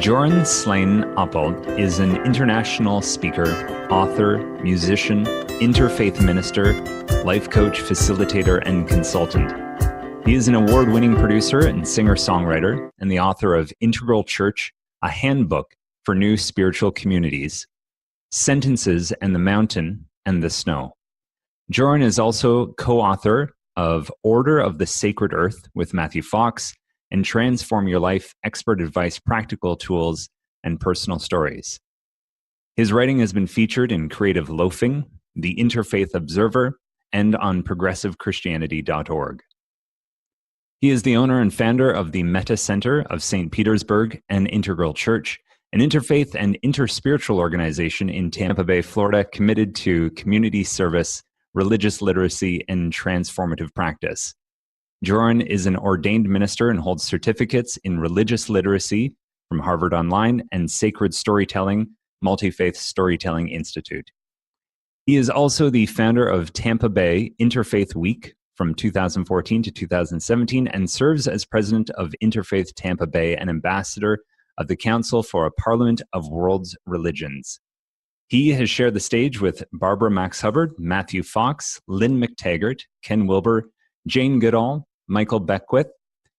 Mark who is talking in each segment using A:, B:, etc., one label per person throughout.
A: Joran Oppelt is an international speaker, author, musician, interfaith minister, life coach, facilitator, and consultant. He is an award-winning producer and singer-songwriter and the author of Integral Church, a handbook for new spiritual communities, Sentences and the Mountain and the Snow. Joran is also co-author of Order of the Sacred Earth with Matthew Fox and Transform Your Life, Expert Advice, Practical Tools, and Personal Stories. His writing has been featured in Creative Loafing, The Interfaith Observer, and on progressivechristianity.org. He is the owner and founder of the Meta Center of St. Petersburg and Integral Church, an interfaith and interspiritual organization in Tampa Bay, Florida, committed to community service, religious literacy, and transformative practice. Joran is an ordained minister and holds certificates in religious literacy from Harvard Online and Sacred Storytelling, Multi-Faith Storytelling Institute. He is also the founder of Tampa Bay Interfaith Week from 2014 to 2017 and serves as president of Interfaith Tampa Bay and ambassador of the Council for a Parliament of World's Religions. He has shared the stage with Barbara Max Hubbard, Matthew Fox, Lynn McTaggart, Ken Wilber, Jane Goodall, Michael Beckwith,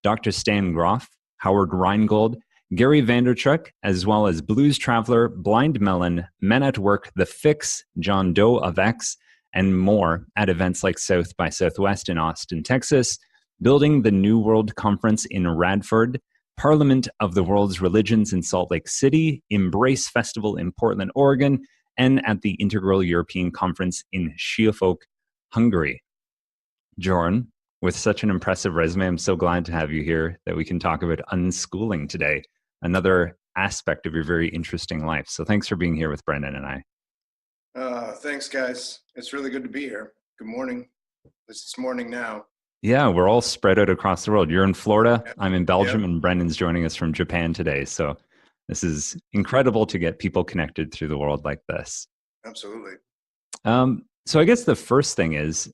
A: Dr. Stan Groff, Howard Reingold, Gary Vanderchuk, as well as Blues Traveler, Blind Melon, Men at Work, The Fix, John Doe of X, and more at events like South by Southwest in Austin, Texas, Building the New World Conference in Radford, Parliament of the World's Religions in Salt Lake City, Embrace Festival in Portland, Oregon, and at the Integral European Conference in Siófok, Hungary. Joran, with such an impressive resume, I'm so glad to have you here that we can talk about unschooling today, another aspect of your very interesting life. So thanks for being here with Brendan and I.
B: Thanks, guys. It's really good to be here. Good morning. It's morning now.
A: Yeah, we're all spread out across the world. You're in Florida,
B: Yep.
A: I'm in Belgium,
B: Yep.
A: And Brendan's joining us from Japan today. So this is incredible to get people connected through the world like this.
B: Absolutely.
A: So I guess the first thing is,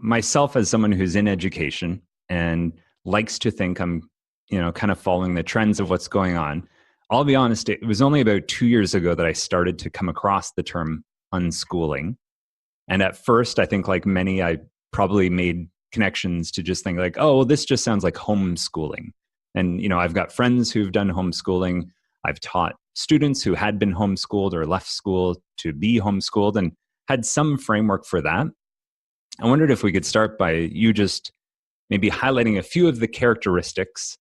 A: myself as someone who's in education and likes to think I'm, kind of following the trends of what's going on. I'll be honest, it was only about 2 years ago that I started to come across the term unschooling. And at first, I think like many, I probably made connections to just think like, oh, well, this just sounds like homeschooling. And, I've got friends who've done homeschooling. I've taught students who had been homeschooled or left school to be homeschooled and had some framework for that. I wondered if we could start by you just maybe highlighting a few of the characteristics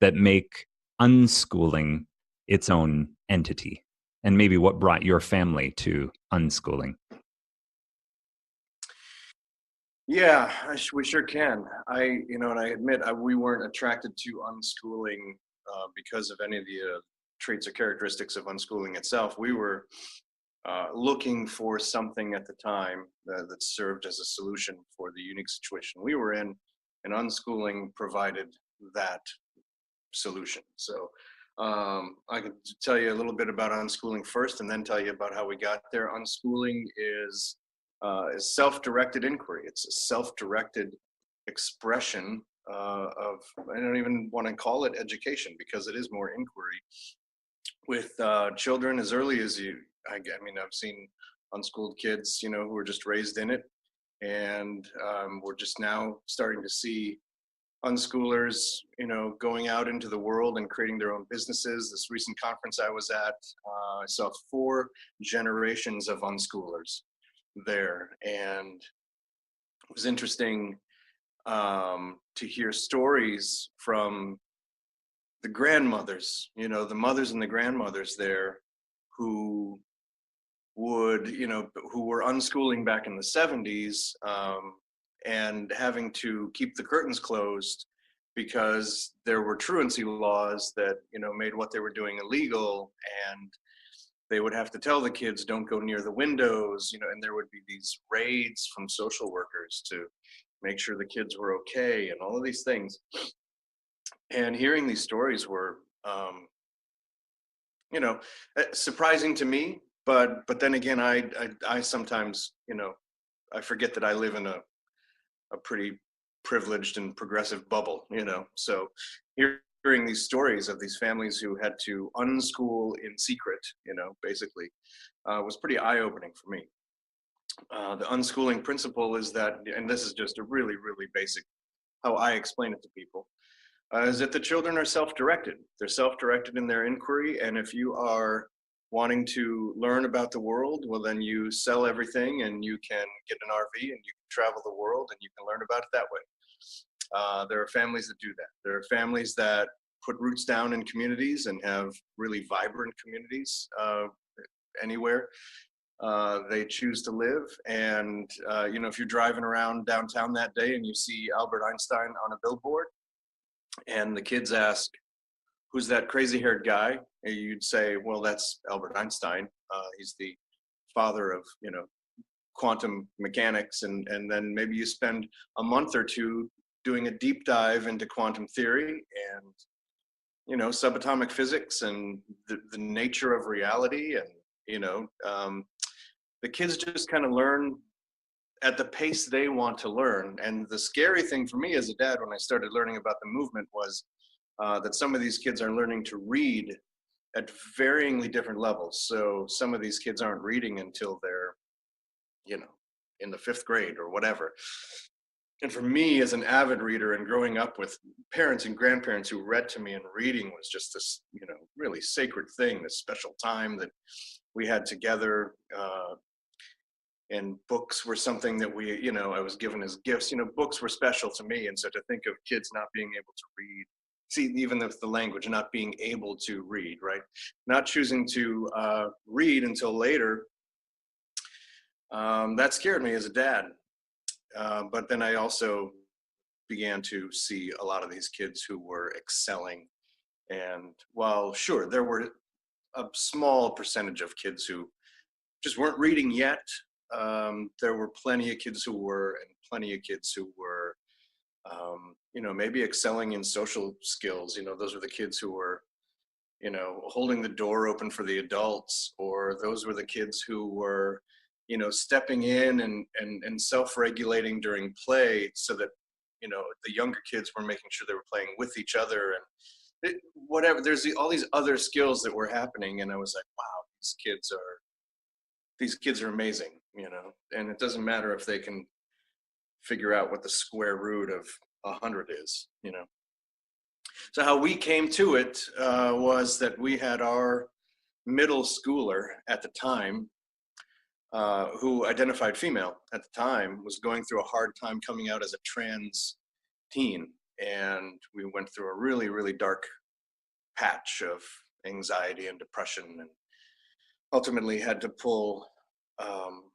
A: that make unschooling its own entity, and maybe what brought your family to unschooling.
B: Yeah, we sure can. And I admit we weren't attracted to unschooling because of any of the traits or characteristics of unschooling itself. We were looking for something at the time that served as a solution for the unique situation we were in, and unschooling provided that solution. So I can tell you a little bit about unschooling first, and then tell you about how we got there. Unschooling is self-directed inquiry. It's a self-directed expression of, I don't even want to call it education because it is more inquiry with children as early as I've seen unschooled kids, who were just raised in it. And we're just now starting to see unschoolers, going out into the world and creating their own businesses. This recent conference I was at, I saw 4 generations of unschoolers there. And it was interesting to hear stories from the grandmothers, the mothers and the grandmothers there who were unschooling back in the 70s and having to keep the curtains closed because there were truancy laws that, made what they were doing illegal, and they would have to tell the kids, don't go near the windows, and there would be these raids from social workers to make sure the kids were okay and all of these things. And hearing these stories were, surprising to me. But then again, I sometimes, I forget that I live in a pretty privileged and progressive bubble, so hearing these stories of these families who had to unschool in secret, basically, was pretty eye-opening for me. The unschooling principle is that, and this is just a really, really basic, how I explain it to people, is that the children are self-directed. They're self-directed in their inquiry, and if you are wanting to learn about the world, well, then you sell everything and you can get an RV and you can travel the world and you can learn about it that way. There are families that do that. There are families that put roots down in communities and have really vibrant communities anywhere they choose to live. And, if you're driving around downtown that day and you see Albert Einstein on a billboard and the kids ask, "Who's that crazy-haired guy?" And you'd say, "Well, that's Albert Einstein. He's the father of, quantum mechanics." And then maybe you spend a month or two doing a deep dive into quantum theory and, subatomic physics and the nature of reality. And, the kids just kind of learn at the pace they want to learn. And the scary thing for me as a dad, when I started learning about the movement, was that some of these kids are learning to read at varyingly different levels. So some of these kids aren't reading until they're, in the 5th grade or whatever. And for me, as an avid reader and growing up with parents and grandparents who read to me, and reading was just this, really sacred thing, this special time that we had together. And books were something that I was given as gifts. Books were special to me. And so to think of kids not being able to read, see, even with the language, not being able to read, right? Not choosing to read until later, that scared me as a dad. But then I also began to see a lot of these kids who were excelling. And while, sure, there were a small percentage of kids who just weren't reading yet, there were plenty of kids who were, and plenty of kids who were, maybe excelling in social skills. Those were the kids who were, holding the door open for the adults, or those were the kids who were, stepping in and self-regulating during play, so that, the younger kids were making sure they were playing with each other, and whatever. There's all these other skills that were happening, and I was like, wow, these kids are amazing, and it doesn't matter if they can figure out what the square root of 100 is, So how we came to it was that we had our middle schooler at the time, who identified female at the time, was going through a hard time coming out as a trans teen. And we went through a really, really dark patch of anxiety and depression, and ultimately had to pull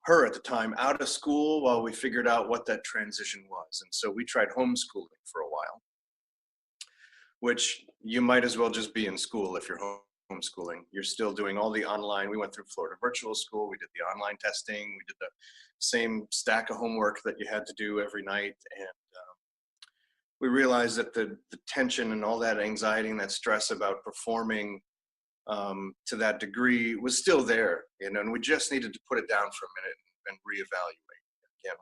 B: her at the time out of school while we figured out what that transition was. And so we tried homeschooling for a while, which you might as well just be in school if you're homeschooling. You're still doing all the online. We went through Florida Virtual School. We did the online testing. We did the same stack of homework that you had to do every night. And we realized that the tension and all that anxiety and that stress about performing to that degree was still there, and we just needed to put it down for a minute and reevaluate. Again,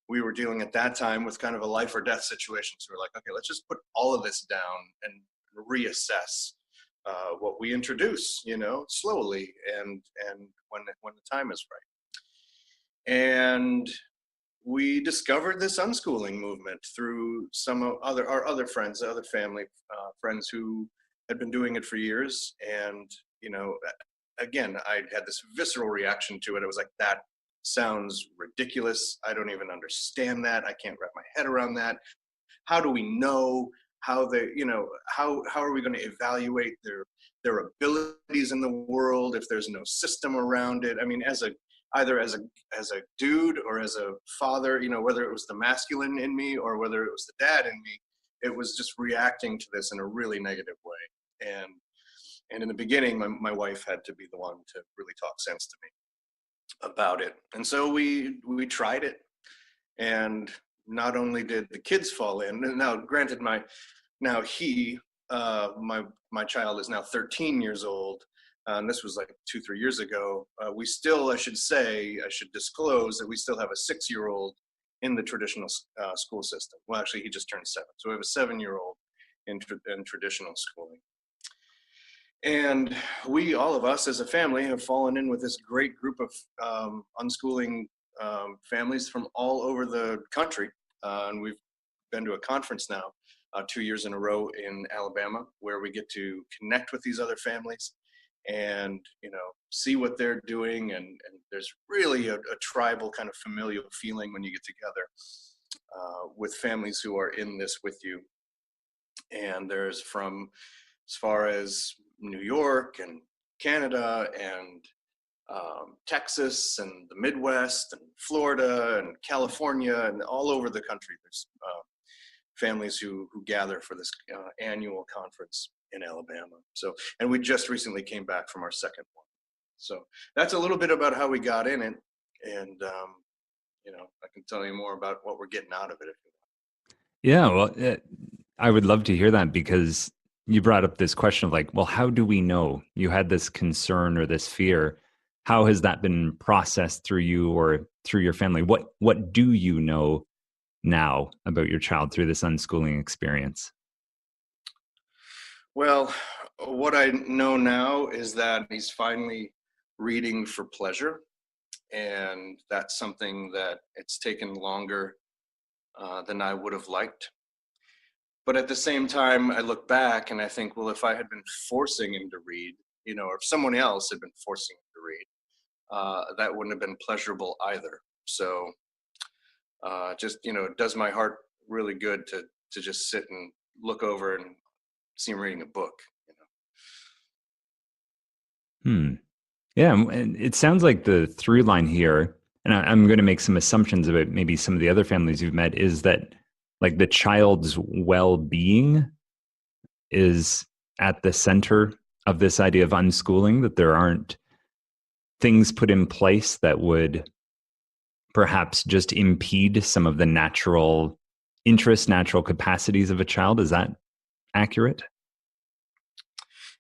B: we were dealing at that time with kind of a life or death situation. So we're like, okay, let's just put all of this down and reassess what we introduce, slowly and when the time is right. And we discovered this unschooling movement through our other friends, other family friends who had been doing it for years. And, again, I had this visceral reaction to it. I was like, that sounds ridiculous. I don't even understand that. I can't wrap my head around that. How do we know how they, how are we going to evaluate their abilities in the world if there's no system around it? I mean, either as a dude or as a father, whether it was the masculine in me or whether it was the dad in me, it was just reacting to this in a really negative way. And in the beginning, my wife had to be the one to really talk sense to me about it. And so we tried it. And not only did the kids fall in, and now granted, my child is now 13 years old. And this was like 2-3 years ago. We still, I should disclose that we still have a 6-year-old in the traditional school system. Well, actually, he just turned 7. So we have a 7-year-old in traditional schooling. And we, all of us as a family, have fallen in with this great group of unschooling families from all over the country. And we've been to a conference now 2 years in a row in Alabama, where we get to connect with these other families and, see what they're doing. And there's really a tribal kind of familial feeling when you get together with families who are in this with you. And there's from as far as New York and Canada and Texas and the Midwest and Florida and California and all over the country. There's families who gather for this annual conference in Alabama. So, and we just recently came back from our second one. So that's a little bit about how we got in it. And, I can tell you more about what we're getting out of it if you want.
A: Yeah, well, I would love to hear that, because you brought up this question of like, well, how do we know you had this concern or this fear? How has that been processed through you or through your family? What do you know now about your child through this unschooling experience?
B: Well, what I know now is that he's finally reading for pleasure. And that's something that it's taken longer than I would have liked. But at the same time, I look back and I think, well, if I had been forcing him to read, or if someone else had been forcing him to read, that wouldn't have been pleasurable either. So just, it does my heart really good to just sit and look over and see him reading a book.
A: Yeah, and it sounds like the through line here, and I'm going to make some assumptions about maybe some of the other families you've met, is that like the child's well-being is at the center of this idea of unschooling, that there aren't things put in place that would perhaps just impede some of the natural interests, natural capacities of a child. Is that accurate?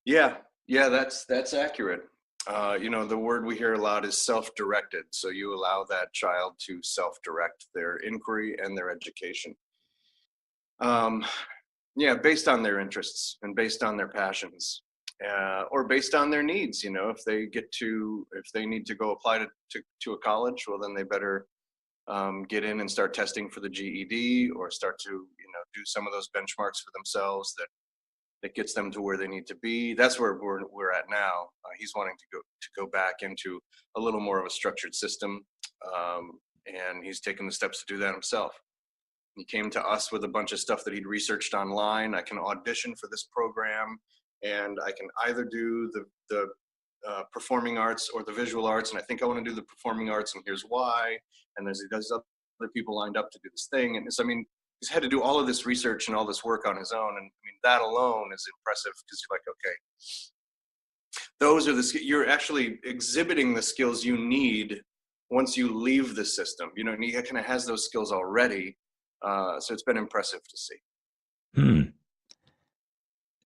B: Yeah, that's accurate. The word we hear a lot is self-directed. So you allow that child to self-direct their inquiry and their education. Based on their interests and based on their passions, or based on their needs. If they need to go apply to a college, well, then they better get in and start testing for the GED, or start to do some of those benchmarks for themselves that gets them to where they need to be. That's where we're at now. He's wanting to go back into a little more of a structured system, and he's taken the steps to do that himself. He came to us with a bunch of stuff that he'd researched online. I can audition for this program, and I can either do the performing arts or the visual arts, and I think I want to do the performing arts, and here's why. And there's other people lined up to do this thing, and so he's had to do all of this research and all this work on his own, and that alone is impressive, because you're like, okay, those are you're actually exhibiting the skills you need once you leave the system. He kind of has those skills already. So it's been impressive to see.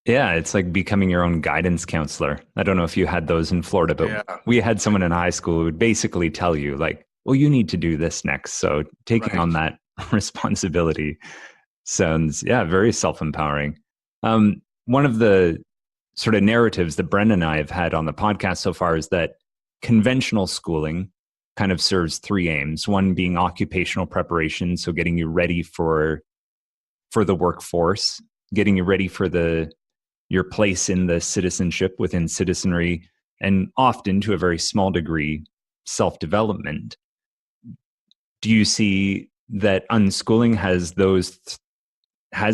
A: Yeah, it's like becoming your own guidance counselor. I don't know if you had those in Florida, but we had someone in high school who would basically tell you like, well, you need to do this next. So taking on that responsibility sounds, very self-empowering. One of the sort of narratives that Brendan and I have had on the podcast so far is that conventional schooling kind of serves three aims. One being occupational preparation, so getting you ready for the workforce, getting you ready for your place in the citizenship within citizenry, and often to a very small degree, self-development. Do you see that unschooling has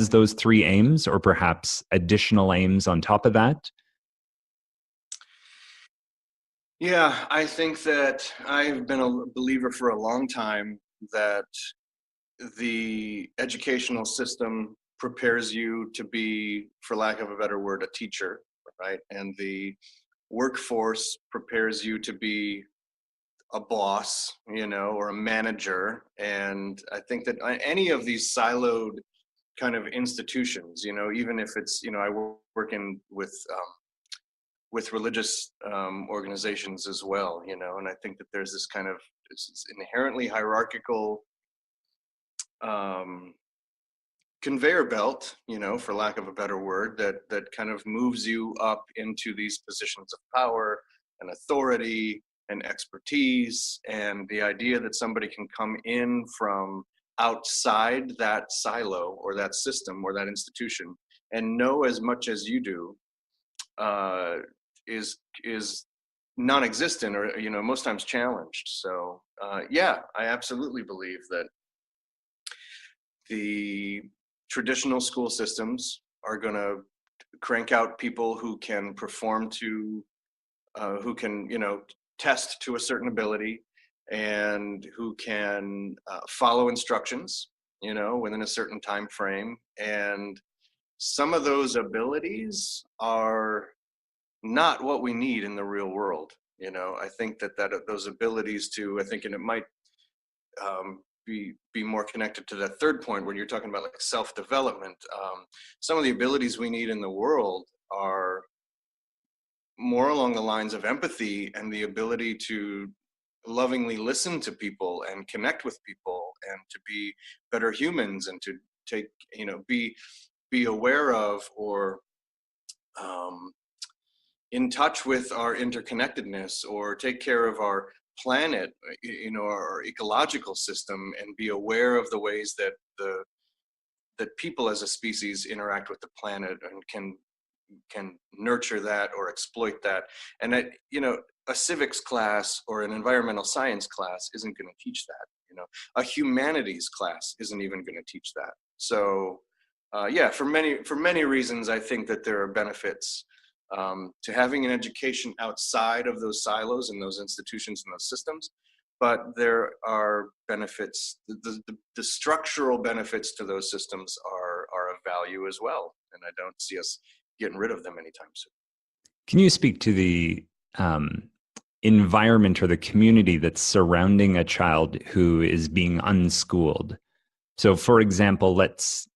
A: those three aims, or perhaps additional aims on top of that?
B: Yeah, I think that I've been a believer for a long time that the educational system prepares you to be, for lack of a better word, a teacher, right? And the workforce prepares you to be a boss, or a manager. And I think that any of these siloed kind of institutions, even if it's, I work with religious organizations as well, and I think that there's this kind of inherently hierarchical conveyor belt, for lack of a better word, that kind of moves you up into these positions of power and authority and expertise, and the idea that somebody can come in from outside that silo or that system or that institution and know as much as you do, is non-existent, or most times challenged. So yeah, I absolutely believe that the traditional school systems are going to crank out people who can perform to who can test to a certain ability, and who can follow instructions within a certain time frame. And some of those abilities are not what we need in the real world. I think that those abilities to, I think, and it might be more connected to that third point when you're talking about like self-development. Some of the abilities we need in the world are more along the lines of empathy and the ability to lovingly listen to people and connect with people and to be better humans, and to take, be aware of, or in touch with our interconnectedness, or take care of our planet, our ecological system, and be aware of the ways that that people as a species interact with the planet and can nurture that or exploit that. And that, a civics class or an environmental science class isn't going to teach that. A humanities class isn't even going to teach that. So yeah, for many reasons, I think that there are benefits to having an education outside of those silos and those institutions and those systems. But there are benefits, the structural benefits to those systems are of value as well. And I don't see us getting rid of them anytime soon.
A: Can you speak to the environment or the community that's surrounding a child who is being unschooled? So, for example, let's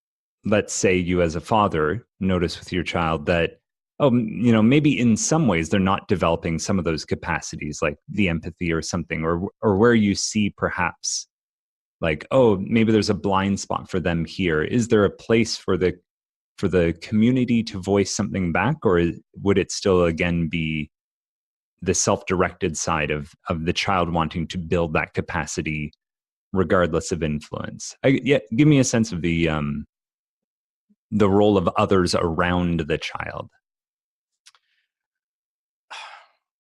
A: say you as a father notice with your child that, maybe in some ways they're not developing some of those capacities, like the empathy or something, or where you see perhaps like, maybe there's a blind spot for them here. Is there a place for the community to voice something back, or would it still again be the self-directed side of the child wanting to build that capacity regardless of influence? Give me a sense of the role of others around the child.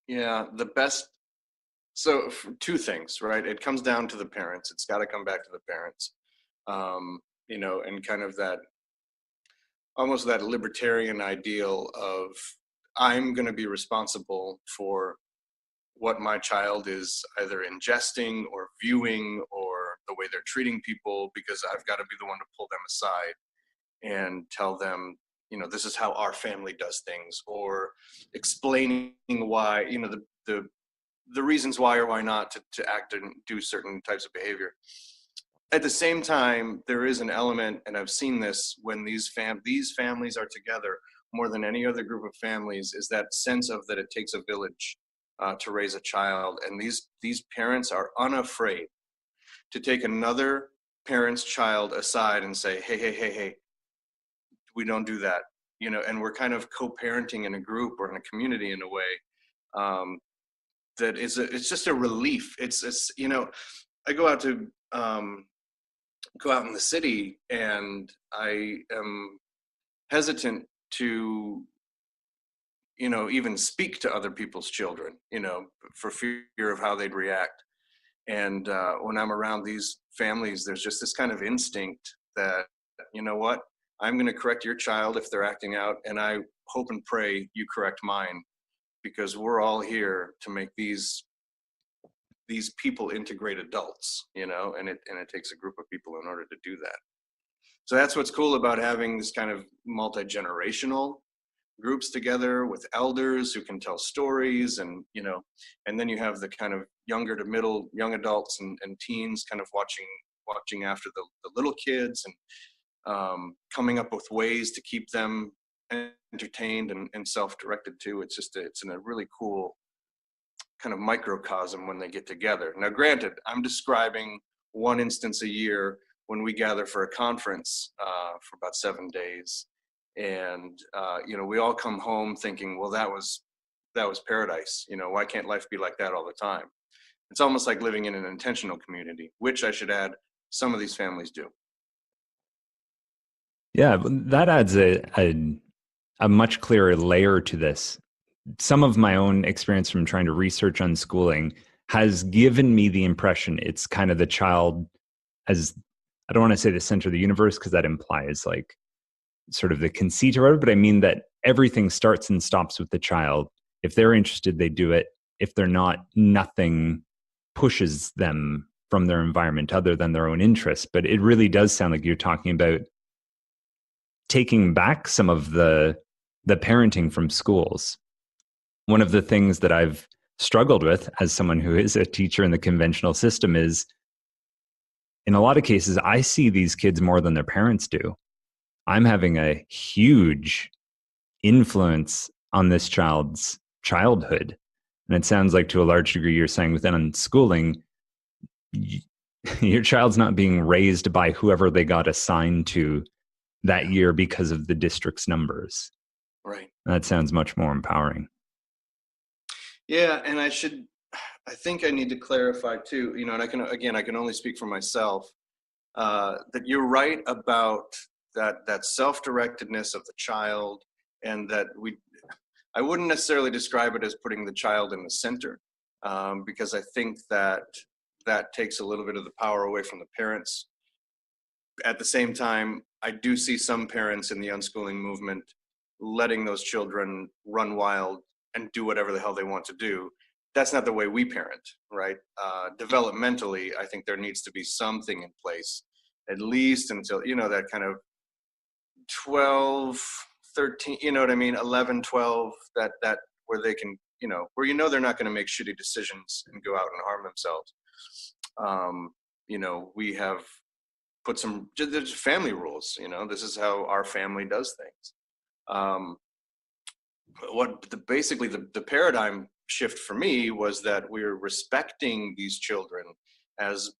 B: Yeah, so two things, right? It comes down to the parents. It's got to come back to the parents, and kind of that, almost that libertarian ideal of, I'm going to be responsible for what my child is either ingesting or viewing, or the way they're treating people, because I've got to be the one to pull them aside and tell them, this is how our family does things, or explaining why, the reasons why or why not to act and do certain types of behavior. At the same time, there is an element, and I've seen this when these families are together more than any other group of families, is that sense of that it takes a village to raise a child. And these parents are unafraid to take another parent's child aside and say, hey, we don't do that. And we're kind of co-parenting in a group or in a community in a way that it's just a relief. It's I go out in the city, and I am hesitant to even speak to other people's children, for fear of how they'd react. And when I'm around these families, there's just this kind of instinct that, what, I'm going to correct your child if they're acting out, and I hope and pray you correct mine, because we're all here to make these people integrate adults, and it takes a group of people in order to do that. So that's what's cool about having this kind of multi-generational groups together with elders who can tell stories, and and then you have the kind of younger to middle young adults and teens kind of watching after the little kids, and coming up with ways to keep them entertained and self-directed too. It's in a really cool kind of microcosm when they get together. Now, granted, I'm describing one instance a year when we gather for a conference for about 7 days, and we all come home thinking, well, that was paradise. Why can't life be like that all the time? It's almost like living in an intentional community, which I should add, some of these families do.
A: Yeah, that adds a much clearer layer to this. Some of my own experience from trying to research unschooling has given me the impression it's kind of the child as, I don't want to say the center of the universe because that implies like sort of the conceit or whatever, but I mean that everything starts and stops with the child. If they're interested, they do it. If they're not, nothing pushes them from their environment other than their own interests. But it really does sound like you're talking about taking back some of the parenting from schools. One of the things that I've struggled with as someone who is a teacher in the conventional system is, in a lot of cases, I see these kids more than their parents do. I'm having a huge influence on this child's childhood. And it sounds like to a large degree, you're saying within unschooling, your child's not being raised by whoever they got assigned to that year because of the district's numbers.
B: Right.
A: That sounds much more empowering.
B: Yeah, and I think I need to clarify too, and I can only speak for myself, that you're right about that self-directedness of the child, and that I wouldn't necessarily describe it as putting the child in the center, because I think that takes a little bit of the power away from the parents. At the same time, I do see some parents in the unschooling movement letting those children run wild and do whatever the hell they want to do. That's not the way we parent, right? Developmentally, I think there needs to be something in place, at least until, that kind of 12, 13, you know what I mean? 11, 12, that where they can, where they're not going to make shitty decisions and go out and harm themselves. We have put there's family rules, this is how our family does things. Basically the paradigm shift for me was that we're respecting these children as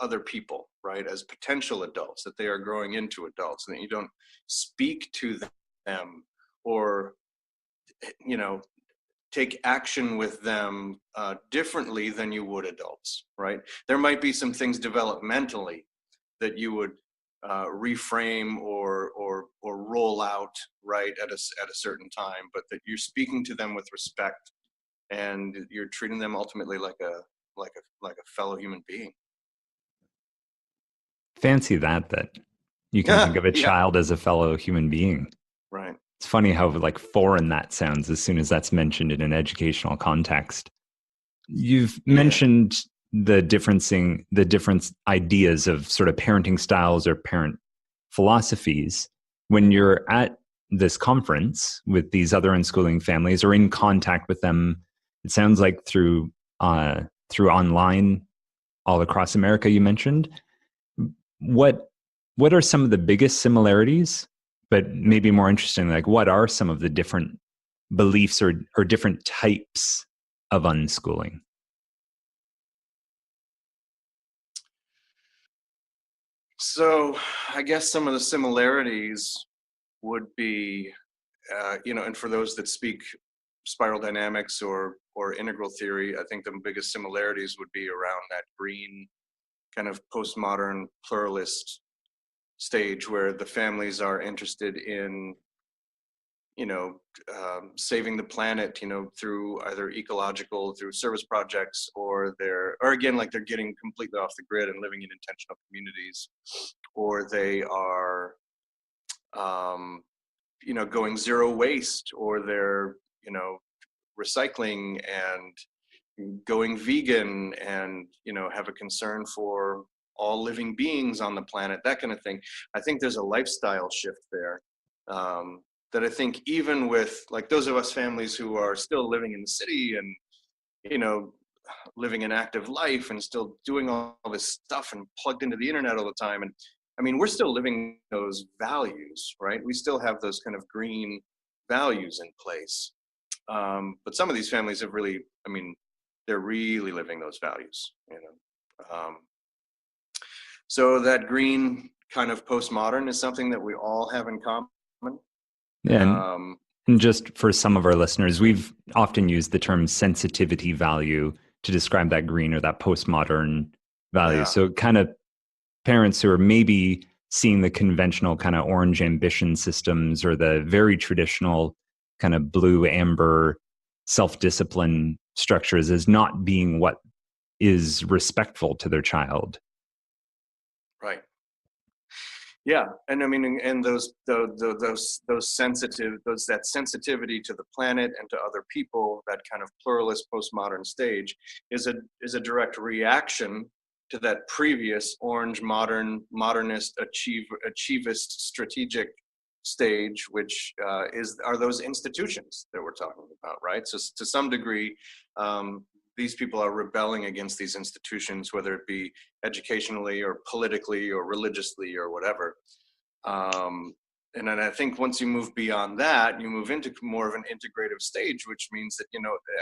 B: other people, right? As potential adults, that they are growing into adults, and that you don't speak to them or, take action with them differently than you would adults, right? There might be some things developmentally that you would reframe or roll out, right, at a certain time, but that you're speaking to them with respect, and you're treating them ultimately like a fellow human being.
A: Fancy that you can think of a
B: Yeah,
A: child as a fellow human being.
B: right.
A: It's funny how like foreign that sounds as soon as that's mentioned in an educational context. You've mentioned the different ideas of sort of parenting styles or parent philosophies. When you're at this conference with these other unschooling families or in contact with them, it sounds like through online all across America, you mentioned. What are some of the biggest similarities? But maybe more interesting, like what are some of the different beliefs or different types of unschooling?
B: So I guess some of the similarities would be, and for those that speak spiral dynamics or integral theory, I think the biggest similarities would be around that green kind of postmodern pluralist stage where the families are interested in, saving the planet, through either through service projects, or again, like they're getting completely off the grid and living in intentional communities, or they are, going zero waste, or they're, recycling and going vegan, and, have a concern for all living beings on the planet, that kind of thing. I think there's a lifestyle shift there. That I think even with like those of us families who are still living in the city and, living an active life and still doing all this stuff and plugged into the internet all the time. And I mean, we're still living those values, right? We still have those kind of green values in place. But some of these families have really, they're really living those values, So that green kind of postmodern is something that we all have in common.
A: Yeah, and just for some of our listeners, we've often used the term sensitivity value to describe that green or that postmodern value.
B: Yeah.
A: So kind of parents who are maybe seeing the conventional kind of orange ambition systems or the very traditional kind of blue amber self-discipline structures as not being what is respectful to their child.
B: Right. Yeah, and I mean, and those that sensitivity to the planet and to other people, that kind of pluralist postmodern stage, is a direct reaction to that previous orange modernist achievist strategic stage, which are those institutions that we're talking about, right? So to some degree, these people are rebelling against these institutions, whether it be educationally or politically or religiously or whatever. And then I think once you move beyond that, you move into more of an integrative stage, which means that,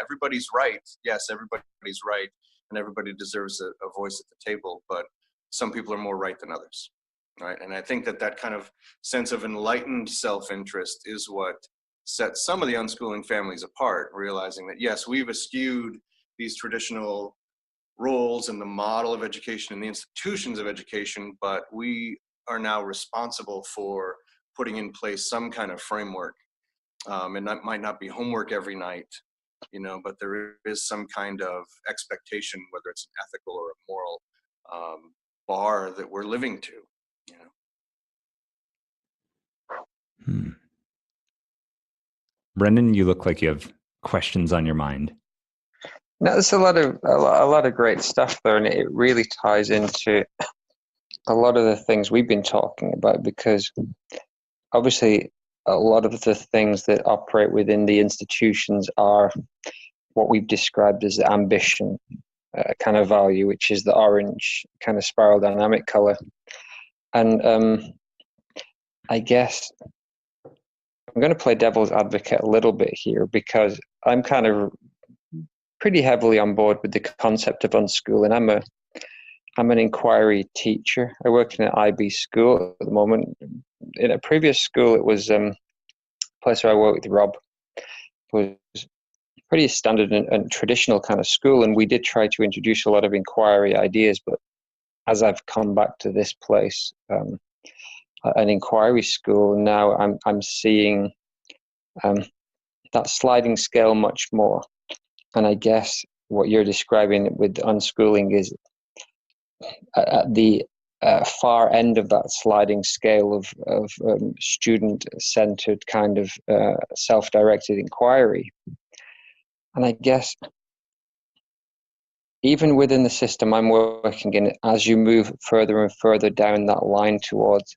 B: everybody's right. Yes, everybody's right, and everybody deserves a voice at the table, but some people are more right than others, right? And I think that kind of sense of enlightened self-interest is what sets some of the unschooling families apart, realizing that, yes, we've eschewed these traditional roles and the model of education and the institutions of education, but we are now responsible for putting in place some kind of framework. And that might not be homework every night, but there is some kind of expectation, whether it's an ethical or a moral bar that we're living to.
A: Brendan, you look like you have questions on your mind.
C: No, there's a lot of great stuff there, and it really ties into a lot of the things we've been talking about, because obviously a lot of the things that operate within the institutions are what we've described as the ambition kind of value, which is the orange kind of spiral dynamic color. And I guess I'm going to play devil's advocate a little bit here, because I'm kind of pretty heavily on board with the concept of unschooling. I'm an inquiry teacher. I work in an IB school at the moment. In a previous school, it was a place where I worked with Rob. It was pretty standard and traditional kind of school, and we did try to introduce a lot of inquiry ideas. But as I've come back to this place, an inquiry school, now I'm seeing that sliding scale much more. And I guess what you're describing with unschooling is at the far end of that sliding scale of student-centered kind of self-directed inquiry. And I guess even within the system I'm working in, as you move further and further down that line towards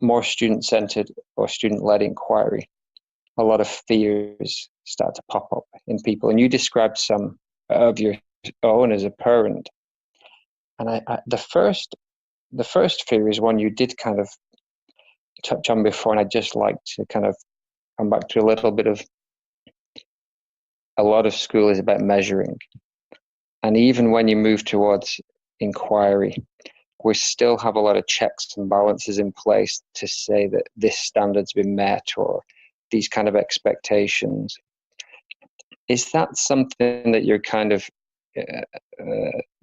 C: more student-centered or student-led inquiry, a lot of fears start to pop up in people. And you described some of your own as a parent. And the first fear is one you did kind of touch on before, and I'd just like to kind of come back to a little bit of, a lot of school is about measuring. And even when you move towards inquiry, we still have a lot of checks and balances in place to say that this standard's been met or these kind of expectations. Is that something that you're kind of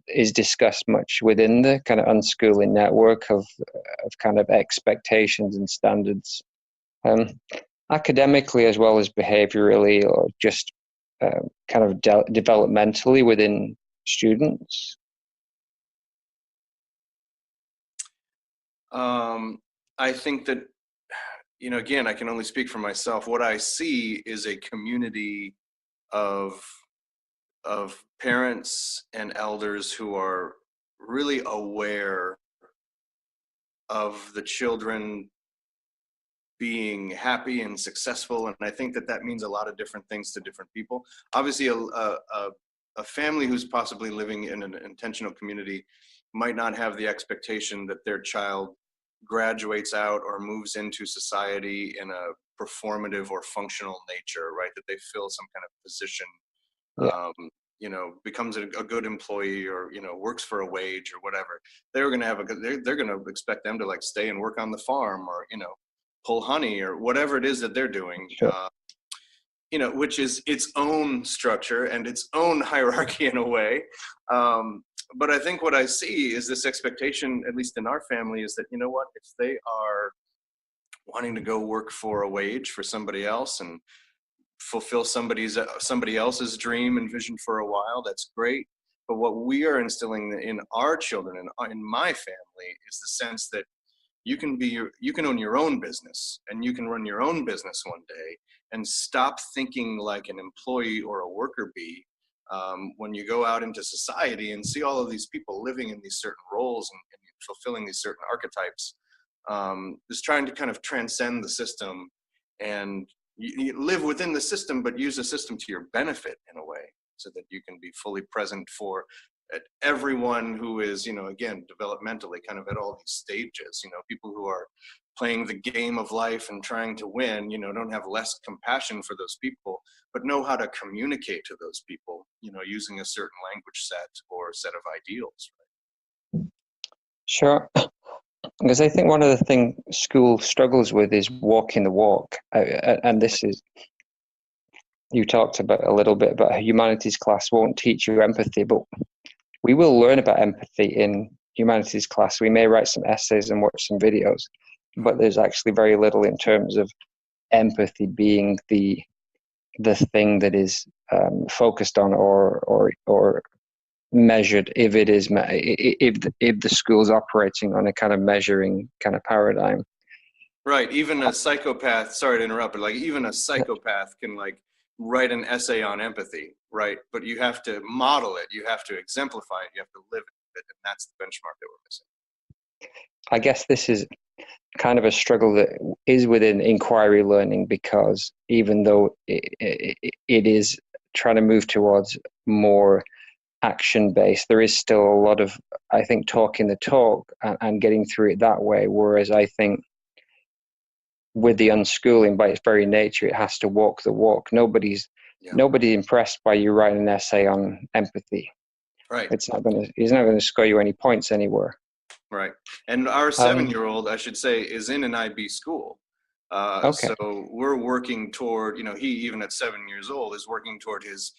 C: is discussed much within the kind of unschooling network of kind of expectations and standards, academically as well as behaviorally, or just kind of developmentally within students?
B: I think that, again, I can only speak for myself. What I see is a community of parents and elders who are really aware of the children being happy and successful. And I think that means a lot of different things to different people. Obviously, a family who's possibly living in an intentional community might not have the expectation that their child graduates out or moves into society in a performative or functional nature, right? That they fill some kind of position, becomes a good employee, or works for a wage or whatever, they're going to have they're going to expect them to like stay and work on the farm, or pull honey or whatever it is that they're doing.
C: Sure.
B: Which is its own structure and its own hierarchy in a way. But I think what I see is this expectation, at least in our family, is that, if they are wanting to go work for a wage for somebody else and fulfill somebody else's dream and vision for a while, that's great. But what we are instilling in our children and in my family is the sense that you can own your own business, and you can run your own business one day, and stop thinking like an employee or a worker bee when you go out into society and see all of these people living in these certain roles and fulfilling these certain archetypes. Just trying to kind of transcend the system, and you live within the system, but use the system to your benefit in a way, so that you can be fully present for everyone who is, again, developmentally kind of at all these stages. People who are playing the game of life and trying to win, don't have less compassion for those people, but know how to communicate to those people, using a certain language set or set of ideals. Right?
C: Sure. Because I think one of the things school struggles with is walking the walk. And this is, you talked about a little bit about how humanities class won't teach you empathy, but we will learn about empathy in humanities class. We may write some essays and watch some videos, but there's actually very little in terms of empathy being the thing that is focused on or measured, if it is if the school's operating on a kind of measuring kind of paradigm.
B: Right. Even a psychopath, sorry to interrupt, but like even a psychopath can like write an essay on empathy, right? But you have to model it, you have to exemplify it, you have to live it, and that's the benchmark that we're missing.
C: I guess this is kind of a struggle that is within inquiry learning, because even though it is trying to move towards more action-based, there is still a lot of, I think, talking the talk and getting through it that way, whereas I think with the unschooling, by its very nature, it has to walk the walk. Nobody's impressed by you writing an essay on empathy.
B: Right.
C: It's not going to score you any points anywhere.
B: Right. And our 7-year-old, I should say, is in an IB school.
C: Okay.
B: So we're working toward, he, even at 7 years old, is working toward his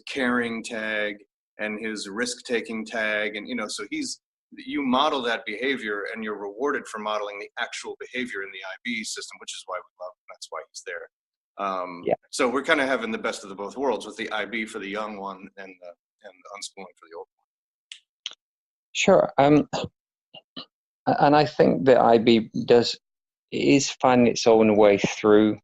B: caring tag and his risk-taking tag. And, so you model that behavior, and you're rewarded for modeling the actual behavior in the IB system, which is why we love him. That's why he's there. So we're kind of having the best of the both worlds, with the IB for the young one and the unschooling for the old one.
C: Sure. And I think the IB is finding its own way through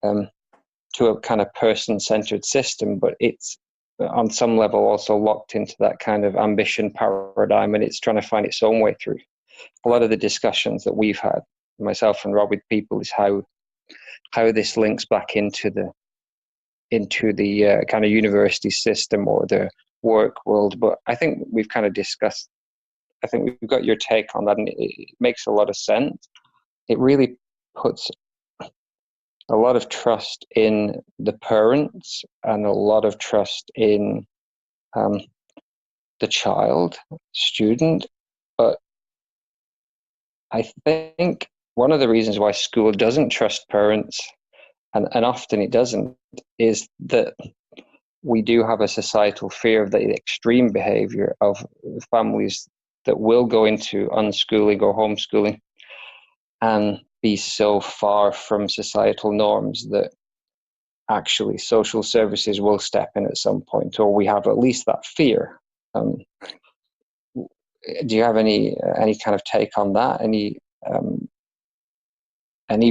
C: to a kind of person-centered system, but it's on some level also locked into that kind of ambition paradigm, and it's trying to find its own way through. A lot of the discussions that we've had, myself and Rob, with people, is how this links back into the kind of university system or the work world. But I think we've kind of discussed, I think we've got your take on that, and it makes a lot of sense. It really puts a lot of trust in the parents and a lot of trust in the child, student. But I think one of the reasons why school doesn't trust parents, and often it doesn't, is that we do have a societal fear of the extreme behavior of families that will go into unschooling or homeschooling and be so far from societal norms that actually social services will step in at some point, or we have at least that fear. Do you have any kind of take on that? Any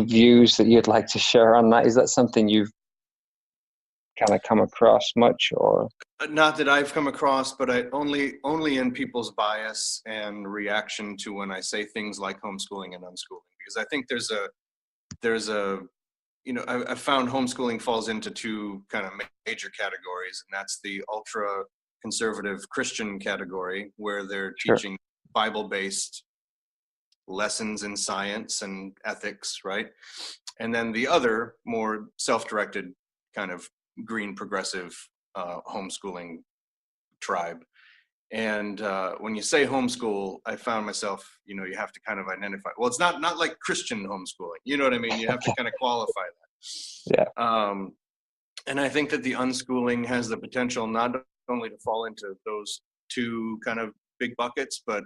C: views that you'd like to share on that? Is that something you've kind of come across much, or?
B: Not that I've come across, but only in people's bias and reaction to when I say things like homeschooling and unschooling, because I think there's a I found homeschooling falls into two kind of major categories, and that's the ultra conservative Christian category, where they're teaching Bible-based lessons in science and ethics, right? And then the other, more self-directed kind of green progressive homeschooling tribe. And when you say homeschool, I found myself, you know, you have to kind of identify. Well, it's not like Christian homeschooling. You know what I mean? You have to kind of qualify that.
C: Yeah.
B: And I think that the unschooling has the potential not only to fall into those two kind of big buckets, but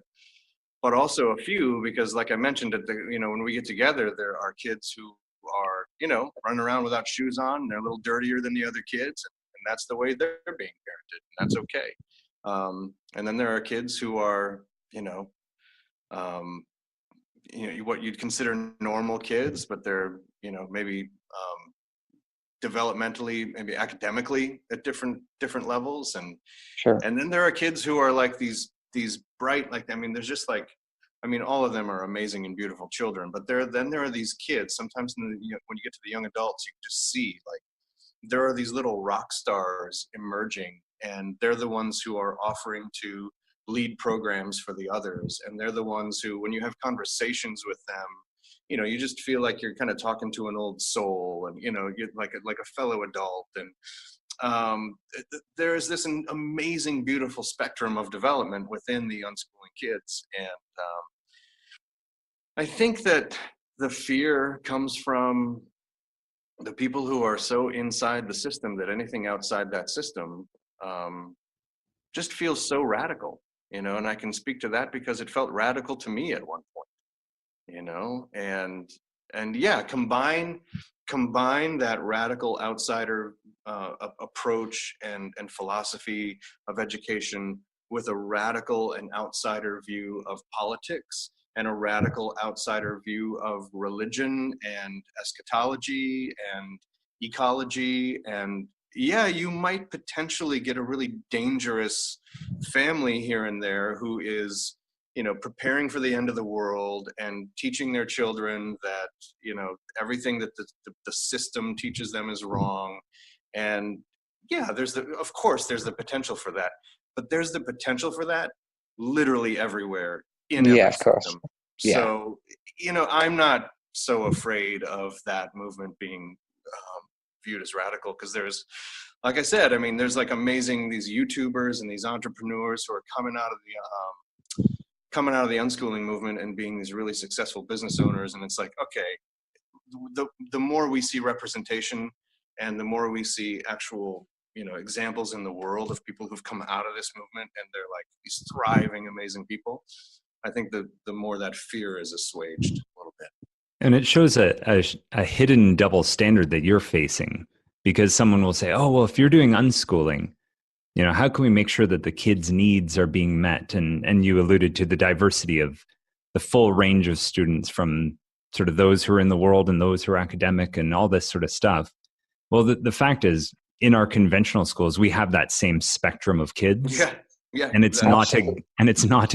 B: also a few, because like I mentioned, you know, when we get together, there are kids who are, you know, running around without shoes on. And they're a little dirtier than the other kids, and that's the way they're being parented. And that's okay. And then there are kids who are, um, what you'd consider normal kids, but they're, maybe developmentally, maybe academically at different levels.
C: Sure.
B: And then there are kids who are like these bright, like, I mean, there's just like, I mean, all of them are amazing and beautiful children, but there are these kids, sometimes when you get to the young adults, you can just see like, there are these little rock stars emerging, and they're the ones who are offering to lead programs for the others. And they're the ones who, when you have conversations with them, you just feel like you're kind of talking to an old soul, and, you're like a fellow adult. And there is this amazing, beautiful spectrum of development within the unschooling kids. And I think that the fear comes from the people who are so inside the system that anything outside that system just feels so radical, and I can speak to that because it felt radical to me at one point, and yeah, combine that radical outsider approach and philosophy of education with a radical and outsider view of politics, and a radical outsider view of religion and eschatology and ecology. And yeah, you might potentially get a really dangerous family here and there who is, preparing for the end of the world and teaching their children that, everything that the system teaches them is wrong. And yeah, of course there's the potential for that, but there's the potential for that literally everywhere in every
C: Yeah, of course.
B: system.
C: Yeah.
B: So, I'm not so afraid of that movement being viewed as radical, because there's, like I said, I mean, there's like these YouTubers and these entrepreneurs who are coming out of the unschooling movement and being these really successful business owners. And it's like, okay, the more we see representation, and the more we see actual, examples in the world of people who've come out of this movement and they're like these thriving, amazing people, I think the more that fear is assuaged a little bit.
A: And it shows a hidden double standard that you're facing, because someone will say, oh, well, if you're doing unschooling, how can we make sure that the kids' needs are being met? And you alluded to the diversity of the full range of students, from sort of those who are in the world and those who are academic and all this sort of stuff. Well, the fact is, in our conventional schools, we have that same spectrum of kids.
B: Yeah.
A: And it's not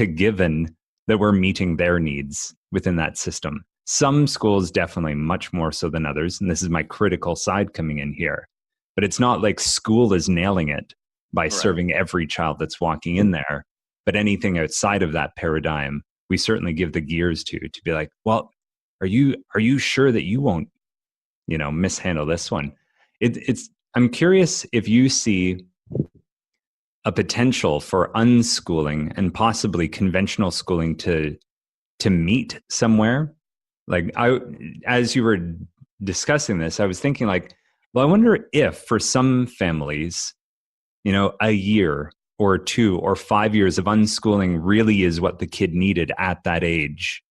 A: a given that we're meeting their needs within that system. Some schools definitely much more so than others, and this is my critical side coming in here. But it's not like school is nailing it by serving every child that's walking in there. But anything outside of that paradigm, we certainly give the gears to be like, well, are you sure that you won't, mishandle this one? I'm curious if you see a potential for unschooling and possibly conventional schooling to meet somewhere. Like, as you were discussing this, I was thinking like, well, I wonder if for some families, a year or 2 or 5 years of unschooling really is what the kid needed at that age.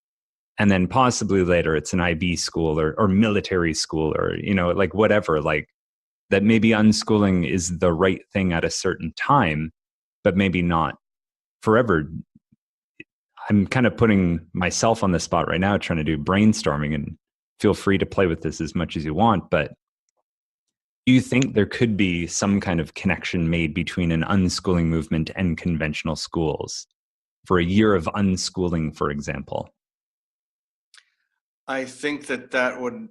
A: And then possibly later it's an IB school or military school, or, like whatever, like that maybe unschooling is the right thing at a certain time, but maybe not forever. I'm kind of putting myself on the spot right now, trying to do brainstorming, and feel free to play with this as much as you want. But do you think there could be some kind of connection made between an unschooling movement and conventional schools for a year of unschooling, for example?
B: I think that would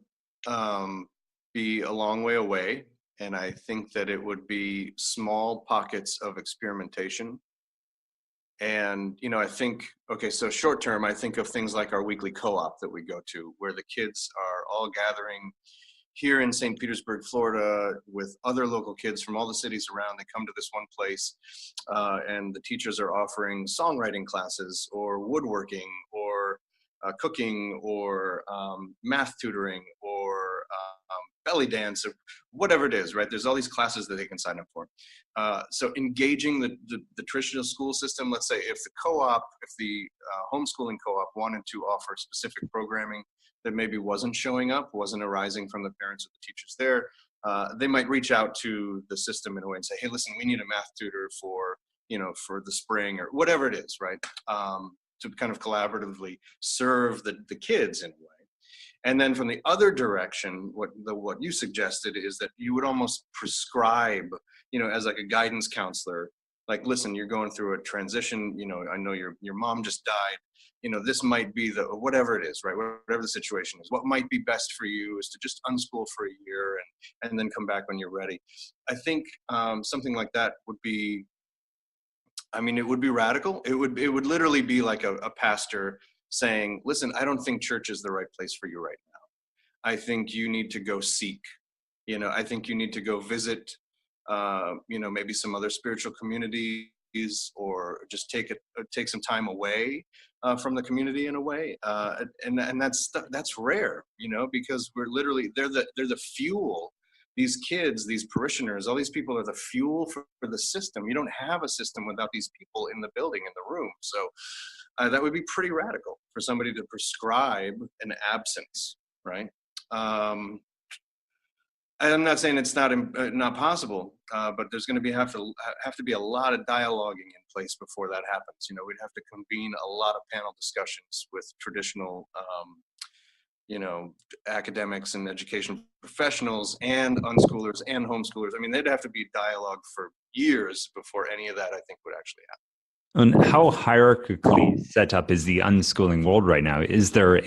B: be a long way away. And I think that it would be small pockets of experimentation. And, I think, okay, so short term, I think of things like our weekly co-op that we go to, where the kids are all gathering here in St. Petersburg, Florida, with other local kids from all the cities around. They come to this one place, and the teachers are offering songwriting classes or woodworking or cooking or math tutoring or belly dance or whatever it is, right? There's all these classes that they can sign up for. So engaging the traditional school system, let's say if the homeschooling co-op wanted to offer specific programming that maybe wasn't showing up, wasn't arising from the parents or the teachers there, they might reach out to the system in a way and say, hey, listen, we need a math tutor for the spring or whatever it is, right? To kind of collaboratively serve the kids in a way. And then from the other direction, what you suggested is that you would almost prescribe, as like a guidance counselor, like, listen, you're going through a transition, I know your mom just died, this might be whatever it is, right? Whatever the situation is, what might be best for you is to just unschool for a year and then come back when you're ready. I think something like that would be, it would be radical. It would literally be like a pastor saying, listen, I don't think church is the right place for you right now. I think you need to go seek, I think you need to go visit, maybe some other spiritual communities, or just take some time away from the community in a way. And that's rare, because we're literally, they're the fuel. These kids, these parishioners, all these people are the fuel for the system. You don't have a system without these people in the building, in the room. So that would be pretty radical for somebody to prescribe an absence, right? I'm not saying it's not possible, but there's going to have to be a lot of dialoguing in place before that happens. We'd have to convene a lot of panel discussions with traditional academics and education professionals and unschoolers and homeschoolers. There'd have to be dialogue for years before any of that, I think, would actually happen.
A: And how hierarchically set up is the unschooling world right now? Is there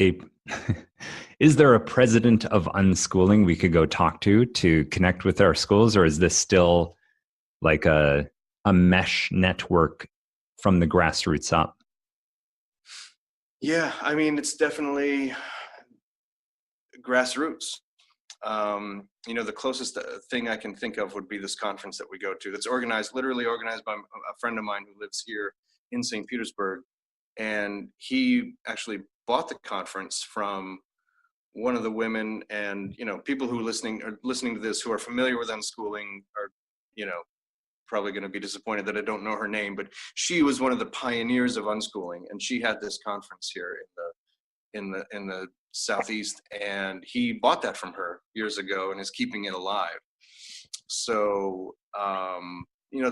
A: a president of unschooling we could go talk to connect with our schools, or is this still like a mesh network from the grassroots up?
B: Yeah, it's definitely grassroots. The closest thing I can think of would be this conference that we go to, that's literally organized by a friend of mine who lives here in St. Petersburg. And he actually bought the conference from one of the women, and, people who are listening to this who are familiar with unschooling are, probably going to be disappointed that I don't know her name, but she was one of the pioneers of unschooling, and she had this conference here in the Southeast, and he bought that from her years ago and is keeping it alive. So,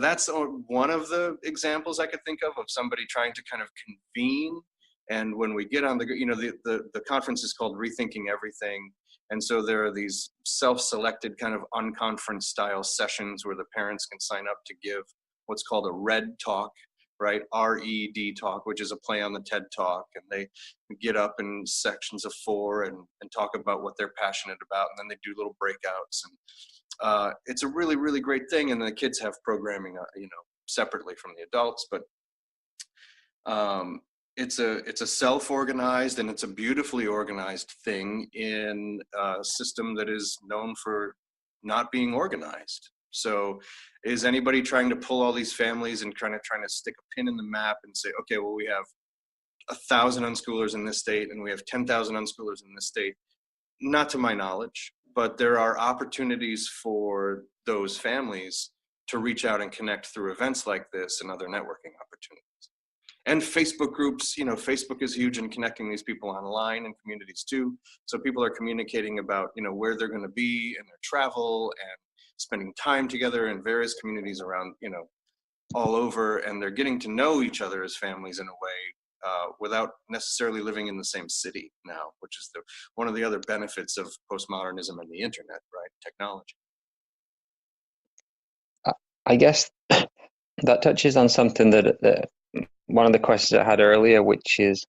B: that's one of the examples I could think of somebody trying to kind of convene. And when we get on the conference is called Rethinking Everything. And so there are these self-selected kind of unconference style sessions where the parents can sign up to give what's called a RED talk, right? RED talk, which is a play on the TED talk. And they get up in sections of 4 and talk about what they're passionate about. And then they do little breakouts. And it's a really, really great thing. And the kids have programming, separately from the adults. But it's a self-organized, and it's a beautifully organized thing in a system that is known for not being organized. So is anybody trying to pull all these families and trying to stick a pin in the map and say, okay, well, we have 1,000 unschoolers in this state and we have 10,000 unschoolers in this state? Not to my knowledge, but there are opportunities for those families to reach out and connect through events like this and other networking opportunities. And Facebook groups, Facebook is huge in connecting these people online and communities too. So people are communicating about, where they're going to be and their travel and spending time together in various communities around, all over. And they're getting to know each other as families in a way without necessarily living in the same city now, which is one of the other benefits of postmodernism and the internet, right? Technology.
C: I guess that touches on something that one of the questions I had earlier, which is,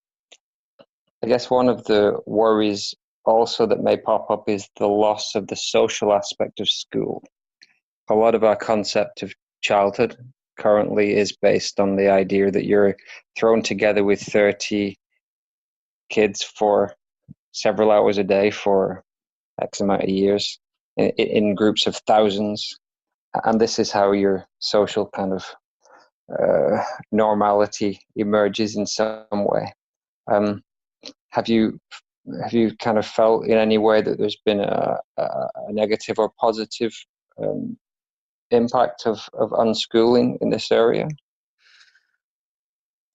C: I guess one of the worries also that may pop up is the loss of the social aspect of school. A lot of our concept of childhood currently is based on the idea that you're thrown together with 30 kids for several hours a day for X amount of years in groups of thousands, and this is how your social kind of normality emerges in some way. Have you kind of felt in any way that there's been a negative or positive impact of unschooling in this area?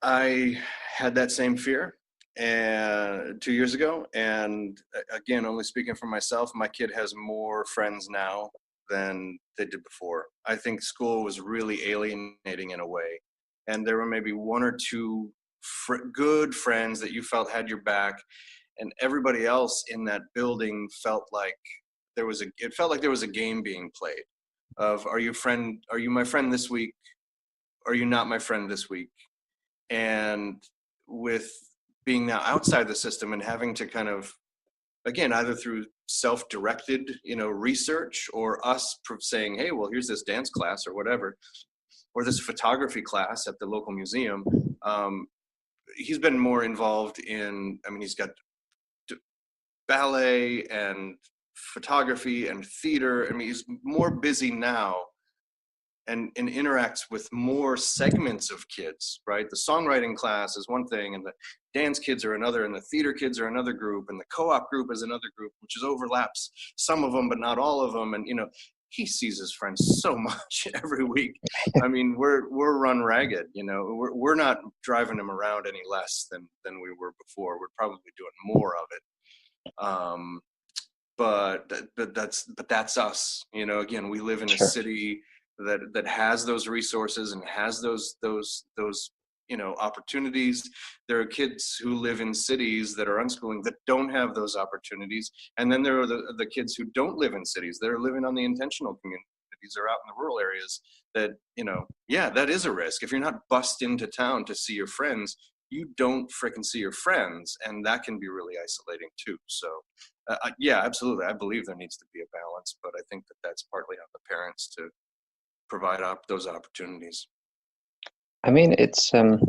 B: I had that same fear 2 years ago, and again, only speaking for myself, my kid has more friends now than they did before. I think school was really alienating in a way, and there were maybe one or two good friends that you felt had your back, and everybody else in that building felt like it felt like there was a game being played of, are you my friend this week? Are you not my friend this week? And with being now outside the system and having to kind of, again, either through self-directed, research, or us saying, hey, well, here's this dance class or whatever, or this photography class at the local museum. He's been more involved in, he's got ballet and photography and theater. He's more busy now and interacts with more segments of kids, right? The songwriting class is one thing, and the dance kids are another, and the theater kids are another group, and the co-op group is another group, which overlaps some of them, but not all of them. And, he sees his friends so much every week. We're run ragged, we're not driving him around any less than we were before. We're probably doing more of it. But that's us, again, we live in a city that has those resources and has those opportunities. There are kids who live in cities that are unschooling that don't have those opportunities, and then there are the kids who don't live in cities that are living on the intentional communities or out in the rural areas that, that is a risk. If you're not bussed into town to see your friends, you don't frickin' see your friends, and that can be really isolating too. So yeah, absolutely, I believe there needs to be a balance, but I think that's partly on the parents to provide those opportunities.
C: It sounds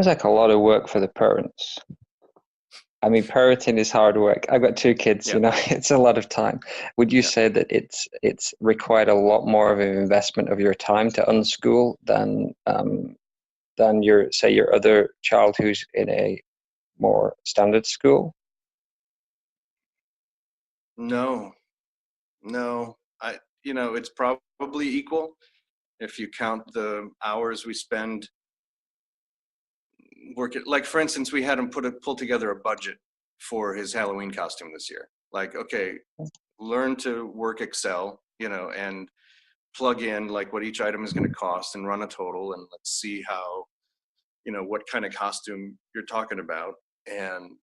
C: like a lot of work for the parents. Parenting is hard work. I've got 2 kids, it's a lot of time. Would you say that it's required a lot more of an investment of your time to unschool than your other child who's in a more standard school?
B: No, it's probably equal if you count the hours we spend working. Like, for instance, we had him pull together a budget for his Halloween costume this year. Like, okay, learn to work Excel, and plug in like what each item is going to cost and run a total, and let's see how, what kind of costume you're talking about. And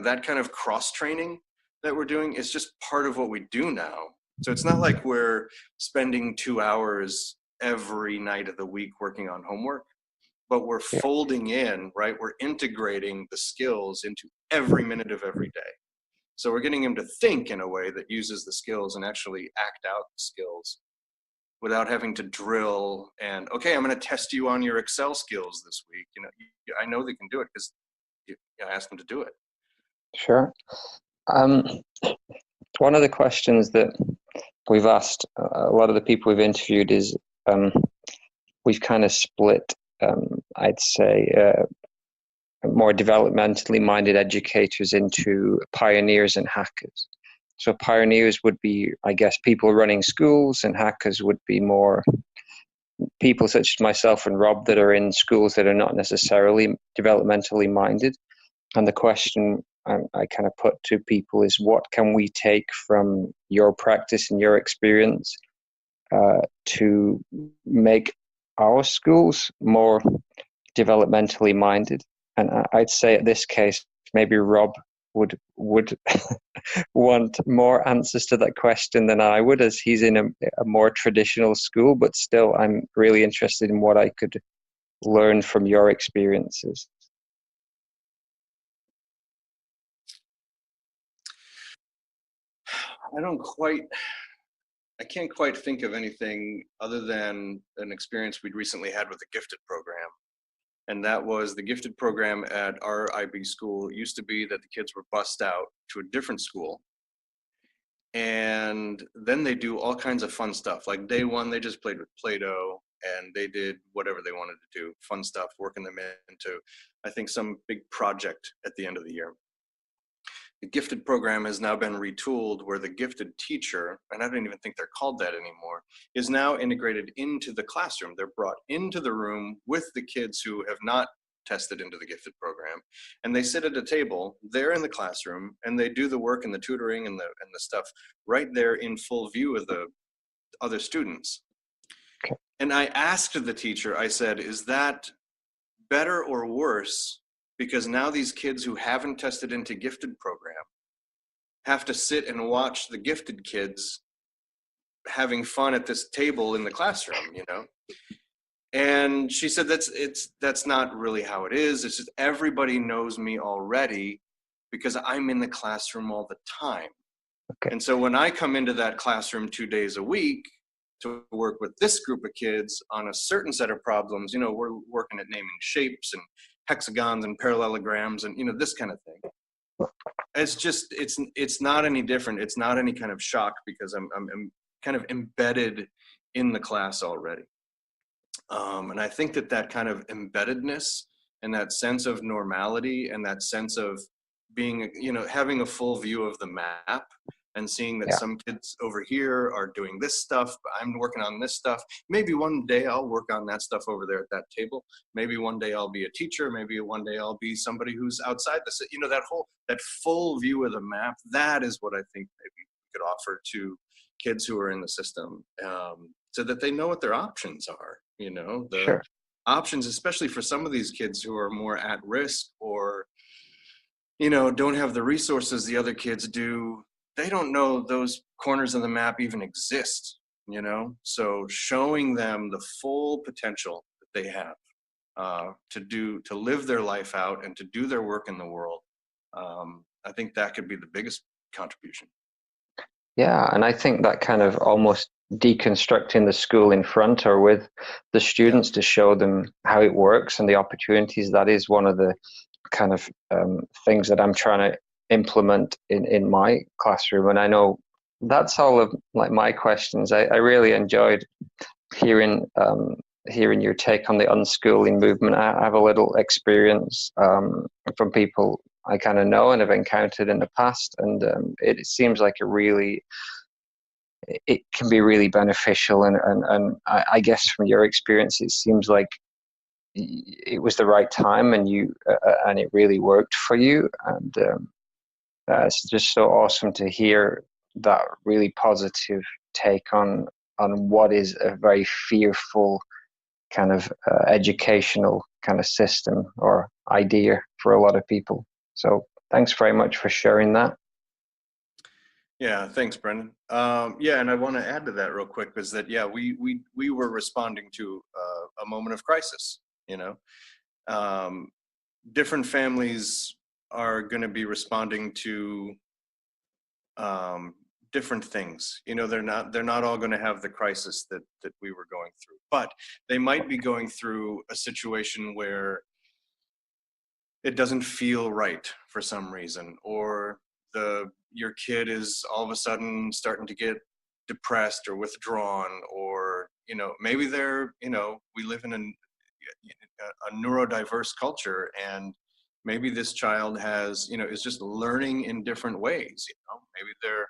B: that kind of cross training that we're doing is just part of what we do now. So it's not like we're spending 2 hours every night of the week working on homework, but we're folding in, right? We're integrating the skills into every minute of every day. So we're getting him to think in a way that uses the skills and actually act out the skills without having to drill and, okay, I'm going to test you on your Excel skills this week. I know they can do it because I asked them to do it.
C: Sure. One of the questions that we've asked a lot of the people we've interviewed is we've kind of split, I'd say, more developmentally minded educators into pioneers and hackers. So pioneers would be, I guess, people running schools, and hackers would be more people such as myself and Rob that are in schools that are not necessarily developmentally minded. And the question I kind of put to people is, what can we take from your practice and your experience to make our schools more developmentally minded? And I'd say at this case, maybe Rob would want more answers to that question than I would, as he's in a more traditional school, but still I'm really interested in what I could learn from your experiences.
B: I can't quite think of anything other than an experience we'd recently had with the gifted program. And that was the gifted program at our IB school. It used to be that the kids were bussed out to a different school. And then they do all kinds of fun stuff. Like day one, they just played with Play-Doh and they did whatever they wanted to do, fun stuff, working them into, I think, some big project at the end of the year. The gifted program has now been retooled where the gifted teacher, and I don't even think they're called that anymore, is now integrated into the classroom. They're brought into the room with the kids who have not tested into the gifted program, and they sit at a table there in the classroom and they do the work and the tutoring and the stuff right there in full view of the other students.
C: Okay.
B: And I asked the teacher, I said, is that better or worse? Because now these kids who haven't tested into gifted program have to sit and watch the gifted kids having fun at this table in the classroom, you know? And she said, that's not really how it is. It's just everybody knows me already because I'm in the classroom all the time.
C: Okay.
B: And so when I come into that classroom 2 days a week to work with this group of kids on a certain set of problems, you know, we're working at naming shapes and hexagons and parallelograms and, you know, this kind of thing. It's just, it's not any different. It's not any kind of shock because I'm kind of embedded in the class already. And I think that kind of embeddedness and that sense of normality and that sense of being, you know, having a full view of the map and seeing that some kids over here are doing this stuff, but I'm working on this stuff. Maybe one day I'll work on that stuff over there at that table. Maybe one day I'll be a teacher. Maybe one day I'll be somebody who's outside this, you know, that full view of the map. That is what I think maybe we could offer to kids who are in the system, so that they know what their options are, you know, the options, especially for some of these kids who are more at risk or, you know, don't have the resources the other kids do. They don't know those corners of the map even exist, you know? So showing them the full potential that they have to live their life out and to do their work in the world, I think that could be the biggest contribution.
C: Yeah, and I think that kind of almost deconstructing the school in front or with the students to show them how it works and the opportunities, that is one of the kind of things that I'm trying to implement in my classroom. And I know that's all of like my questions. I really enjoyed hearing your take on the unschooling movement. I have a little experience from people I kind of know and have encountered in the past, and it seems like it can be really beneficial. And I guess from your experience, it seems like it was the right time, and and it really worked for you. And it's just so awesome to hear that really positive take on what is a very fearful kind of educational kind of system or idea for a lot of people. So thanks very much for sharing that.
B: Yeah, thanks, Brendan. Yeah, and I want to add to that real quick is that, yeah, we were responding to a moment of crisis, you know. Different families are going to be responding to different things. You know, they're not all going to have the crisis that we were going through, but they might be going through a situation where it doesn't feel right for some reason, or your kid is all of a sudden starting to get depressed or withdrawn, or, you know, maybe they're, you know, we live in a neurodiverse culture, and maybe this child has, you know, is just learning in different ways. You know, maybe they're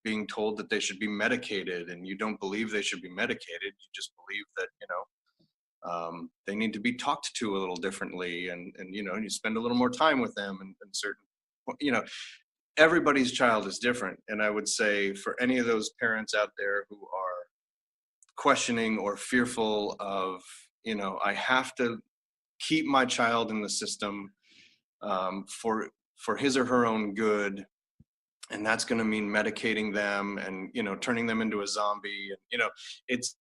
B: being told that they should be medicated, and you don't believe they should be medicated. You just believe that, you know, they need to be talked to a little differently, and you know, you spend a little more time with them, and certain, you know, everybody's child is different. And I would say for any of those parents out there who are questioning or fearful of, you know, I have to keep my child in the system for his or her own good, and that's going to mean medicating them and, you know, turning them into a zombie, and, you know, it's,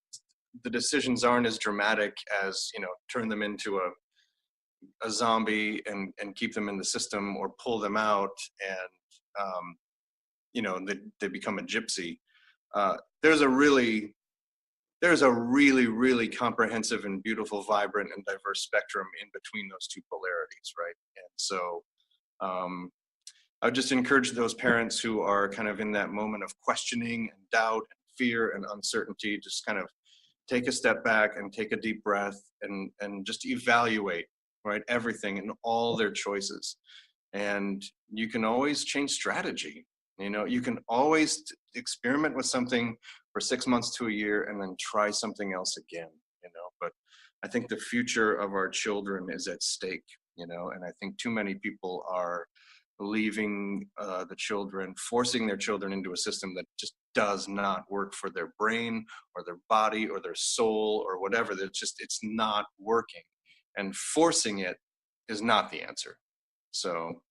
B: the decisions aren't as dramatic as, you know, turn them into a zombie and keep them in the system, or pull them out and you know, they become a gypsy. There's a really there's a really, really comprehensive and beautiful, vibrant and diverse spectrum in between those two polarities, right? And so I would just encourage those parents who are kind of in that moment of questioning and doubt and fear and uncertainty, just kind of take a step back and take a deep breath and just evaluate, right, everything and all their choices. And you can always change strategy. You know, you can always experiment with something for 6 months to a year and then try something else again, you know. But I think the future of our children is at stake, you know, and I think too many people are leaving the children, forcing their children into a system that just does not work for their brain or their body or their soul or whatever. It's not working. And forcing it is not the answer. So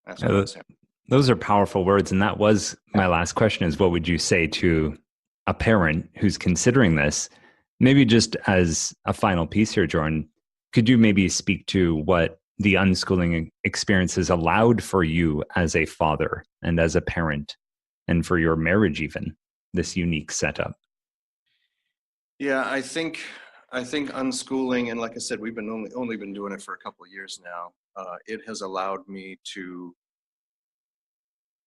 B: that's what I would say.
A: Those are powerful words. And that was my last question is, what would you say to a parent who's considering this? Maybe just as a final piece here, Joran, could you maybe speak to what the unschooling experience has allowed for you as a father and as a parent and for your marriage, even this unique setup?
B: Yeah, I think unschooling, and like I said, we've been only been doing it for a couple of years now. It has allowed me to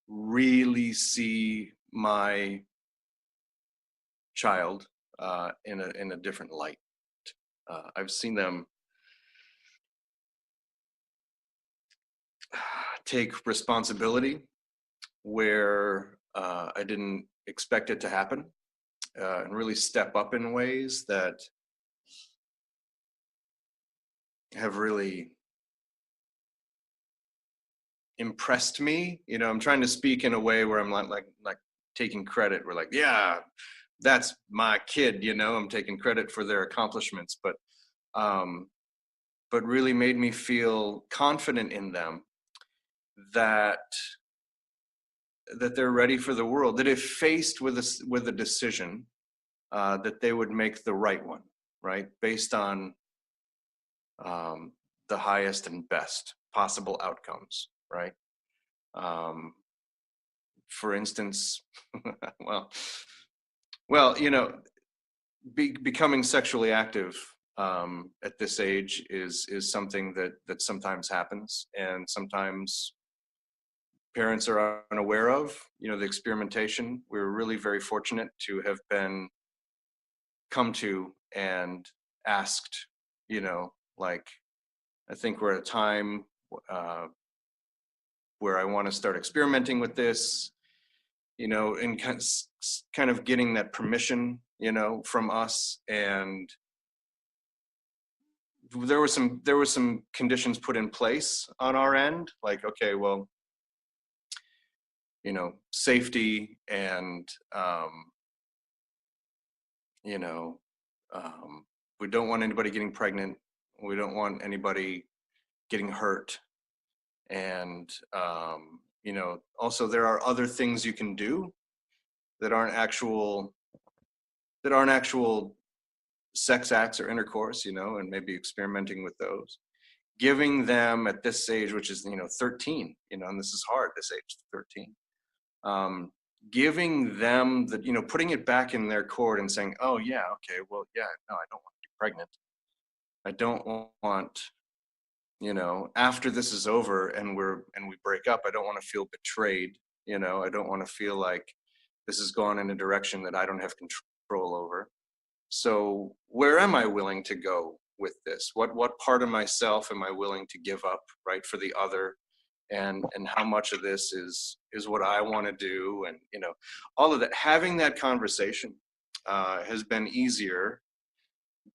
B: really see my child in a different light. I've seen them take responsibility where I didn't expect it to happen, and really step up in ways that have really impressed me. You know, I'm trying to speak in a way where I'm like taking credit. We're like, yeah, that's my kid, you know, I'm taking credit for their accomplishments, but really made me feel confident in them that they're ready for the world, that if faced with a decision, that they would make the right one, right? Based on the highest and best possible outcomes, right? For instance, well, you know, becoming sexually active at this age is something that sometimes happens, and sometimes parents are unaware of. You know, the experimentation. We're really very fortunate to have been come to and asked. You know, like, I think we're at a time where I want to start experimenting with this, you know, and kind of getting that permission, you know, from us. And there were some conditions put in place on our end, like, okay, well, you know, safety and, you know, we don't want anybody getting pregnant. We don't want anybody getting hurt. And, you know, also there are other things you can do that aren't actual sex acts or intercourse, you know, and maybe experimenting with those. Giving them at this age, which is, you know, 13, you know, and this is hard, this age, 13. Giving them the, you know, putting it back in their court and saying, oh yeah, okay, well, yeah, no, I don't want to be pregnant. I don't want, you know, after this is over and we break up, I don't want to feel betrayed. You know, I don't want to feel like this has gone in a direction that I don't have control over. So where am I willing to go with this? What part of myself am I willing to give up, right, for the other? And how much of this is what I want to do? And, you know, all of that, having that conversation has been easier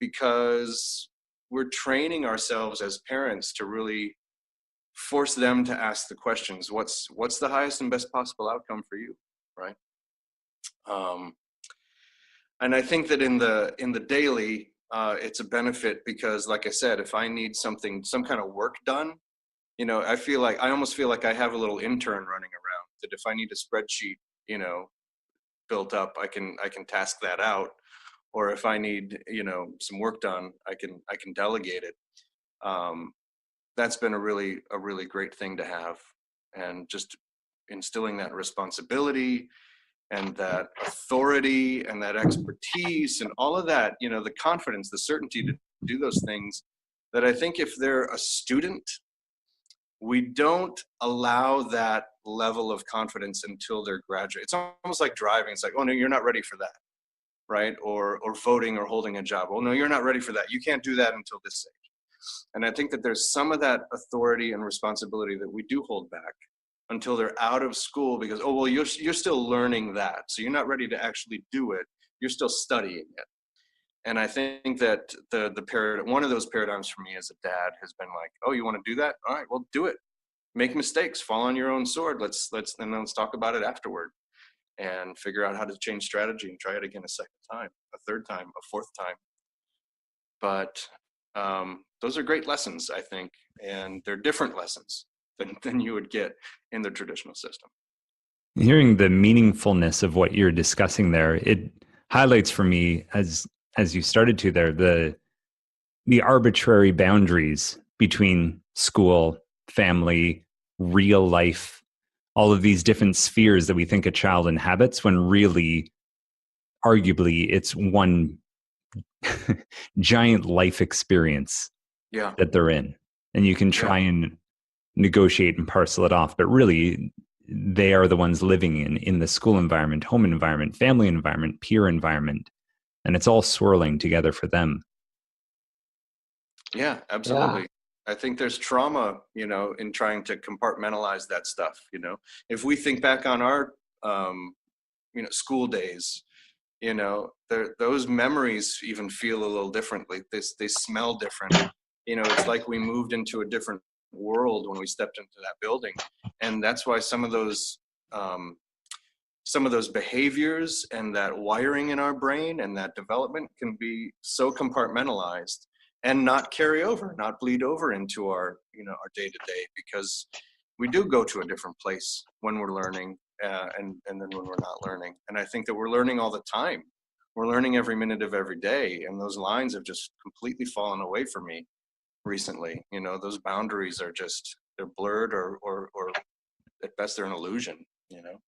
B: because we're training ourselves as parents to really force them to ask the questions. What's the highest and best possible outcome for you, right? And I think that in the daily, it's a benefit because, like I said, if I need some kind of work done, you know, I almost feel like I have a little intern running around, that if I need a spreadsheet, you know, built up, I can task that out. Or if I need, you know, some work done, I can delegate it. That's been a really great thing to have, and just instilling that responsibility and that authority and that expertise and all of that, you know, the confidence, the certainty to do those things, that I think if they're a student, we don't allow that level of confidence until they're graduate. It's almost like driving. It's like, oh no, you're not ready for that, right? Or voting or holding a job. Oh no, you're not ready for that. You can't do that until this age. And I think that there's some of that authority and responsibility that we do hold back until they're out of school, because, oh, well, you're still learning that. So you're not ready to actually do it. You're still studying it. And I think that one of those paradigms for me as a dad has been like, oh, you want to do that? All right, well, do it. Make mistakes, fall on your own sword. Let's talk about it afterward and figure out how to change strategy and try it again a second time, a third time, a fourth time. But those are great lessons, I think, and they're different lessons than you would get in the traditional system.
A: Hearing the meaningfulness of what you're discussing there, it highlights for me, as you started to there, the arbitrary boundaries between school, family, real life, all of these different spheres that we think a child inhabits, when really, arguably, it's one giant life experience that they're in. And you can try and negotiate and parcel it off, but really they are the ones living in the school environment, home environment, family environment, peer environment, and it's all swirling together for them.
B: Yeah, absolutely. I think there's trauma, you know, in trying to compartmentalize that stuff. You know, if we think back on our school days, you know, those memories even feel a little differently. They smell different. You know, it's like we moved into a different world when we stepped into that building, and that's why some of those behaviors and that wiring in our brain and that development can be so compartmentalized and not carry over, not bleed over into our day-to-day, because we do go to a different place when we're learning and then when we're not learning. And I think that we're learning all the time. We're learning every minute of every day, and those lines have just completely fallen away for me recently. You know, those boundaries are just, they're blurred, or at best they're an illusion, you know.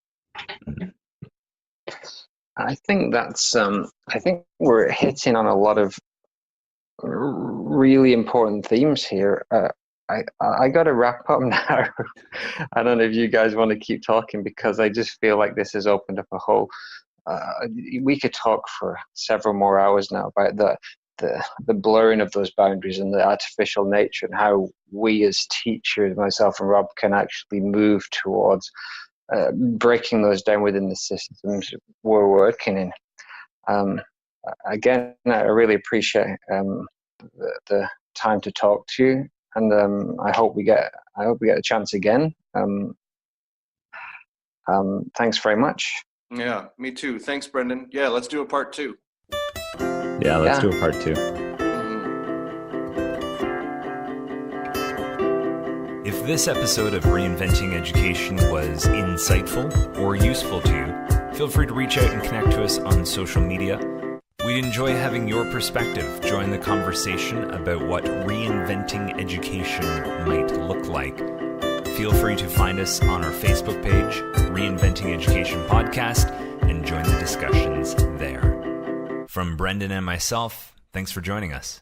C: I think that's I think we're hitting on a lot of really important themes here. I got to wrap up now. I don't know if you guys want to keep talking, because I just feel like this has opened up a whole we could talk for several more hours now about the blurring of those boundaries and the artificial nature, and how we as teachers, myself and Rob, can actually move towards breaking those down within the systems we're working in. Again, I really appreciate the time to talk to you, and I hope we get a chance again. Thanks very much.
B: Yeah, me too. Thanks, Brendan. Yeah, let's do a part 2.
A: Yeah, let's do a part 2. If this episode of Reinventing Education was insightful or useful to you, feel free to reach out and connect to us on social media. We'd enjoy having your perspective. Join the conversation about what reinventing education might look like. Feel free to find us on our Facebook page, Reinventing Education Podcast, and join the discussions there. From Brendan and myself, thanks for joining us.